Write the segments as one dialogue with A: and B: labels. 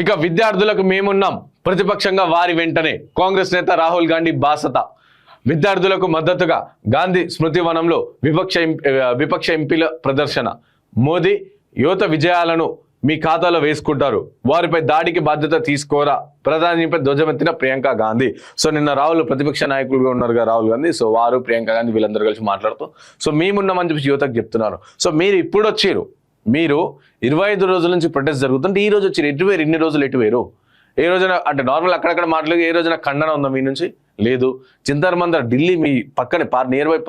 A: ఇక విద్యార్థులకు మేమున్నాం, ప్రతిపక్షంగా వారి వెంటనే కాంగ్రెస్ నేత రాహుల్ గాంధీ బాసత. విద్యార్థులకు మద్దతుగా గాంధీ స్మృతి వనంలో విపక్ష ఎంపీల ప్రదర్శన. మోదీ యువత విజయాలను మీ ఖాతాలో వేసుకుంటారు, వారిపై దాడికి బాధ్యత తీసుకోరా, ప్రధానిపై ధ్వజమెత్తిన ప్రియాంక గాంధీ. సో నిన్న రాహుల్ ప్రతిపక్ష నాయకులుగా ఉన్నారు రాహుల్ గాంధీ. సో వారు ప్రియాంక గాంధీ వీళ్ళందరూ కలిసి మాట్లాడుతూ సో మేమున్నామని చెప్పి యువతకు చెప్తున్నారు. సో మీరు ఇప్పుడు వచ్చారు, మీరు 25 రోజుల నుంచి ప్రొటెస్ట్ జరుగుతుంటే ఈ రోజు వచ్చారు, ఎటు వేరు ఇన్ని రోజులు ఎటు వేరు? ఏ రోజున అంటే నార్మల్ అక్కడక్కడ మాట్లాడి ఏ రోజున ఖండన ఉందా మీ నుంచి? లేదు. జంతర్ మంతర్ ఢిల్లీ మీ పక్కనే నియర్ బై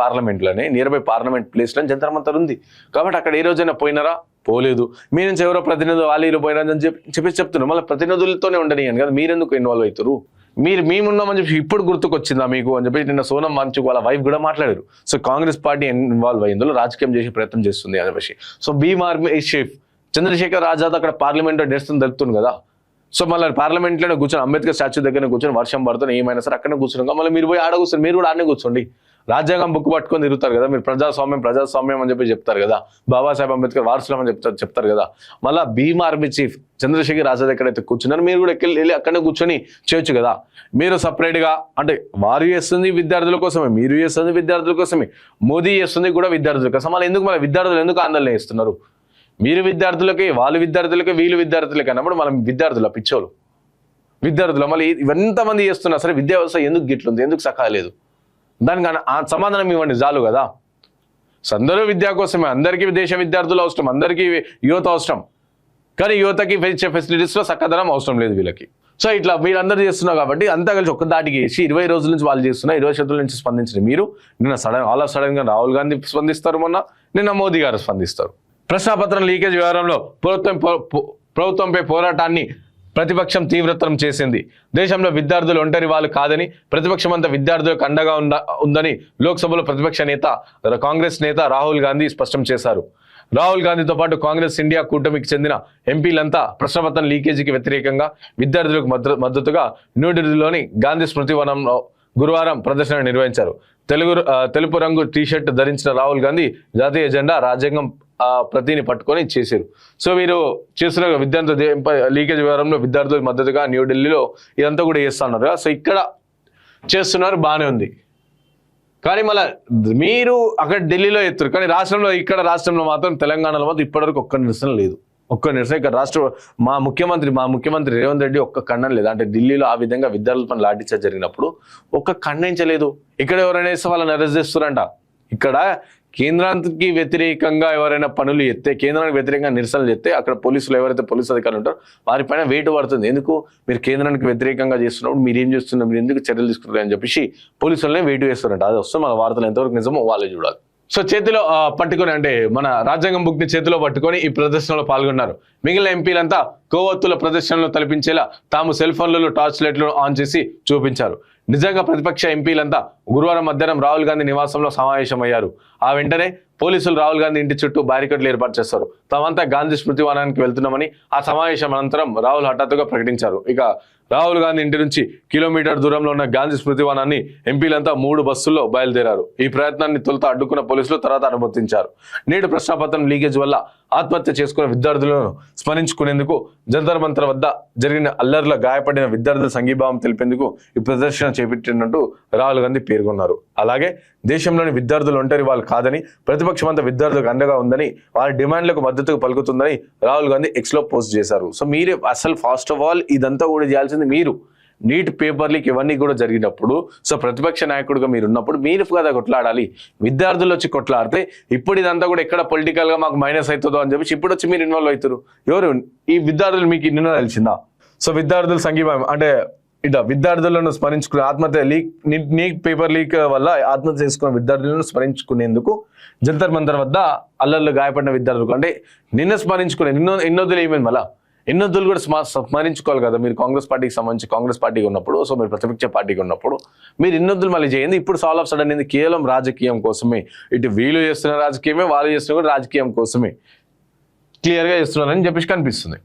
A: పార్లమెంట్ ప్లేస్లో జంతర్ మంతర్ ఉంది కాబట్టి అక్కడ ఏ రోజైనా పోయినారా? పోలేదు. మీ నుంచి ఎవరో ప్రతినిధులు వాళ్ళు పోయినారని చెప్పి చెప్తున్నారు. మళ్ళీ ప్రతినిధులతోనే ఉండనియను కదా, మీరెందుకు ఇన్వాల్వ్ అవుతారు? మేమున్నామని చెప్పి ఇప్పుడు గుర్తుకొచ్చిందా మీకు అని చెప్పి నిన్న సోనం వాంగ్చుక్ వాళ్ళ వైఫ్ కూడా మాట్లాడారు. సో కాంగ్రెస్ పార్టీ ఇన్వాల్వ్ అయ్యిందో రాజకీయం చేసే ప్రయత్నం చేస్తుంది అని చెప్పి. సో భీమ్ ఆర్మీ చీఫ్ చంద్రశేఖర్ ఆజాద్ అక్కడ పార్లమెంట్లో నిరసన తెలుపుతుంది కదా. సో మళ్ళీ పార్లమెంట్లోనే కూర్చొని అంబేద్కర్ స్టాచ్యూ దగ్గర కూర్చొని వర్షం పడుతుంది ఏమైనా సరే అక్కడనే కూర్చున్నాం. మళ్ళీ మీరు పోయి ఆడ కూర్చొని మీరు కూడా ఆడనే కూర్చోండి. రాజ్యాంగం బుక్ పట్టుకొని తిరుగుతారు కదా మీరు, ప్రజాస్వామ్యం అని చెప్పి చెప్తారు కదా, బాబాసాహెబ్ అంబేద్కర్ వారసులం అని చెప్తారు కదా. మళ్ళీ భీమ్ ఆర్మీ చీఫ్ చంద్రశేఖర్ ఆజాద్ ఎక్కడైతే కూర్చున్నారు మీరు కూడా వెళ్ళి అక్కడనే కూర్చొని చేయొచ్చు కదా. మీరు సపరేట్గా అంటే వారు చేస్తుంది విద్యార్థుల కోసమే, మీరు చేస్తుంది విద్యార్థుల కోసమే, మోదీ చేస్తుంది కూడా విద్యార్థుల కోసం. మళ్ళీ మళ్ళీ విద్యార్థులు ఎందుకు ఆందోళన చేస్తున్నారు? మీరు విద్యార్థులకి, వాళ్ళు విద్యార్థులకి, వీళ్ళు విద్యార్థులకి అన్నప్పుడు మనం విద్యార్థుల పిచ్చోలు విద్యార్థులు మళ్ళీ ఎంతమంది చేస్తున్నా సరే విద్యా వ్యవస్థ ఎందుకు గిట్లుంది, ఎందుకు సకాలేదు? దానికి సమాధానం ఇవ్వండి చాలు కదా. అందరూ విద్య కోసమే, అందరికీ దేశ విద్యార్థులు అవసరం, అందరికీ యువత అవసరం, కానీ యువతకి ఇచ్చే ఫెసిలిటీస్లో సక్కదనం అవసరం లేదు వీళ్ళకి. సో ఇట్లా మీరందరూ చేస్తున్నారు కాబట్టి అంతా కలిసి ఒక్క దాటికి వేసి 20 రోజుల నుంచి వాళ్ళు చేస్తున్నారు, 20 రోజుల నుంచి స్పందించిన మీరు నిన్న సడన్గా రాహుల్ గాంధీ స్పందిస్తారు, మొన్న నిన్న మోదీ గారు స్పందిస్తారు. ప్రశ్నాపత్రం లీకేజ్ వ్యవహారంలో ప్రభుత్వంపై పోరాటాన్ని ప్రతిపక్షం తీవ్రతరం చేసింది. దేశంలో విద్యార్థులు ఒంటరి వాళ్ళు కాదని, ప్రతిపక్షం అంతా విద్యార్థులకు అండగా ఉందని లోక్సభలో ప్రతిపక్ష నేత కాంగ్రెస్ నేత రాహుల్ గాంధీ స్పష్టం చేశారు. రాహుల్ గాంధీతో పాటు కాంగ్రెస్ ఇండియా కూటమికి చెందిన ఎంపీలంతా ప్రశ్నపత్రం లీకేజీకి వ్యతిరేకంగా విద్యార్థులకు మద్దతుగా న్యూఢిల్లీలోని గాంధీ స్మృతి వనంలో గురువారం ప్రదర్శన నిర్వహించారు. తెలుపు రంగు టీషర్ట్ ధరించిన రాహుల్ గాంధీ జాతీయ జెండా, రాజ్యాంగం ప్రతిని పట్టుకొని చేశారు. సో వీరు చేస్తున్న విద్యార్థుల లీకేజ్ వ్యవహారంలో విద్యార్థులకు మద్దతుగా న్యూఢిల్లీలో ఇదంతా కూడా చేస్తున్నారు కదా. సో ఇక్కడ చేస్తున్నారు, బాగానే ఉంది. కానీ మళ్ళీ మీరు అక్కడ ఢిల్లీలో ఎత్తురు, కానీ రాష్ట్రంలో మాత్రం తెలంగాణలో మాత్రం ఇప్పటివరకు ఒక్క నిరసన లేదు. ఇక్కడ మా ముఖ్యమంత్రి రేవంత్ రెడ్డి ఒక్క ఖండన లేదు. అంటే ఢిల్లీలో ఆ విధంగా విద్యార్థుల పని లాఠీచార్జ్ జరిగినప్పుడు ఒక్క ఖండించలేదు. ఇక్కడ ఎవరైనా వేస్తే వాళ్ళని అరెస్ట్ చేస్తారంట. ఇక్కడ కేంద్రానికి వ్యతిరేకంగా ఎవరైనా పనులు ఎత్తే, కేంద్రానికి వ్యతిరేకంగా నిరసనలు చేస్తే అక్కడ ఎవరైతే పోలీసు అధికారులు ఉంటారో వారిపైన వేటు పడుతుంది. ఎందుకు? మీరు కేంద్రానికి వ్యతిరేకంగా చేస్తున్నప్పుడు మీరు ఏం చేస్తున్నారు, మీరు ఎందుకు చర్యలు తీసుకుంటారు అని చెప్పేసి పోలీసులనే వేటు వేస్తారంట. అది వస్తే మన వార్తలు ఎంతవరకు నిజమో వాళ్ళే చూడాలి. సో చేతిలో పట్టుకొని అంటే మన రాజ్యాంగం బుక్ ని చేతిలో పట్టుకొని ఈ ప్రదర్శనలో పాల్గొన్నారు. మిగిలిన ఎంపీలంతా కొవ్వొత్తుల ప్రదర్శనలో తలపించేలా తాము సెల్ ఫోన్లలో టార్చ్ లైట్లను ఆన్ చేసి చూపించారు. నిజంగా ప్రతిపక్ష ఎంపీలంతా గురువారం మధ్యాహ్నం రాహుల్ గాంధీ నివాసంలో సమావేశమయ్యారు. ఆ వెంటనే పోలీసులు రాహుల్ గాంధీ ఇంటి చుట్టూ బ్యారికేడ్లు ఏర్పాటు చేస్తారు. తామంతా గాంధీ స్మృతి వనానికి వెళ్తున్నామని ఆ సమావేశం అనంతరం రాహుల్ హఠాత్తుగా ప్రకటించారు. ఇక రాహుల్ గాంధీ ఇంటి నుంచి కిలోమీటర్ దూరంలో ఉన్న గాంధీ స్మృతి వనాన్ని ఎంపీలంతా 3 బస్సుల్లో బయలుదేరారు. ఈ ప్రయత్నాన్ని తొలుత అడ్డుకున్న పోలీసులు తర్వాత అనుమతించారు. నేడు ప్రశ్నాపత్రం లీకేజ్ వల్ల ఆత్మహత్య చేసుకున్న విద్యార్థులను స్మరించుకునేందుకు జంతర్ మంతర్ వద్ద జరిగిన అల్లర్లో గాయపడిన విద్యార్థుల సంఘీభావం తెలిపేందుకు ఈ ప్రదర్శన చేపట్టినట్టు రాహుల్ గాంధీ పేర్కొన్నారు. అలాగే దేశంలోని విద్యార్థులు ఒంటరి వాళ్ళు కాదని, ప్రతిపక్షం అంతా విద్యార్థులకు అండగా ఉందని, వారి డిమాండ్లకు మద్దతుగా పలుకుతుందని రాహుల్ గాంధీ ఎక్స్లో పోస్ట్ చేశారు. సో మీరే అసలు ఫస్ట్ ఆఫ్ ఆల్ ఇదంతా కూడా చేయాల్సింది మీరు. నీట్ పేపర్ లీక్ ఇవన్నీ కూడా జరిగినప్పుడు సో ప్రతిపక్ష నాయకుడిగా మీరు ఉన్నప్పుడు మీరు కదా కొట్లాడాలి. విద్యార్థులు వచ్చి కొట్లాడితే ఇప్పుడు ఇదంతా కూడా ఎక్కడ పొలిటికల్ గా మాకు మైనస్ అవుతుందో అని చెప్పి ఇప్పుడు వచ్చి మీరు ఇన్వాల్వ్ అవుతారు. ఎవరు ఈ విద్యార్థులు మీకు నిన్న తెలిసిందా? సో విద్యార్థుల సంఘీభావం అంటే ఇట్లా విద్యార్థులను స్మరించుకునే ఆత్మహత్య నీట్ పేపర్ లీక్ వల్ల ఆత్మహత్య చేసుకున్న విద్యార్థులను స్మరించుకునేందుకు జంతర్ మంతర్ వద్ద అల్లర్లు గాయపడిన విద్యార్థులకు అంటే నిన్న స్మరించుకునే ఎన్నోదులు ఏమైంది మళ్ళీ ఎన్నోదులు కూడా స్మరించుకోవాలి కదా. మీరు కాంగ్రెస్ పార్టీకి సంబంధించి కాంగ్రెస్ పార్టీకి ఉన్నప్పుడు, సో మీరు ప్రతిపక్ష పార్టీకి ఉన్నప్పుడు మీరు ఎన్నోదులు మళ్ళీ చేయండి. ఇప్పుడు సాల్ ఆఫ్ సడన్ ఇది కేవలం రాజకీయం కోసమే, ఇటు వీళ్ళు చేస్తున్న రాజకీయమే, వాళ్ళు చేస్తున్న కూడా రాజకీయం కోసమే క్లియర్గా చేస్తున్నారని చెప్పేసి కనిపిస్తుంది.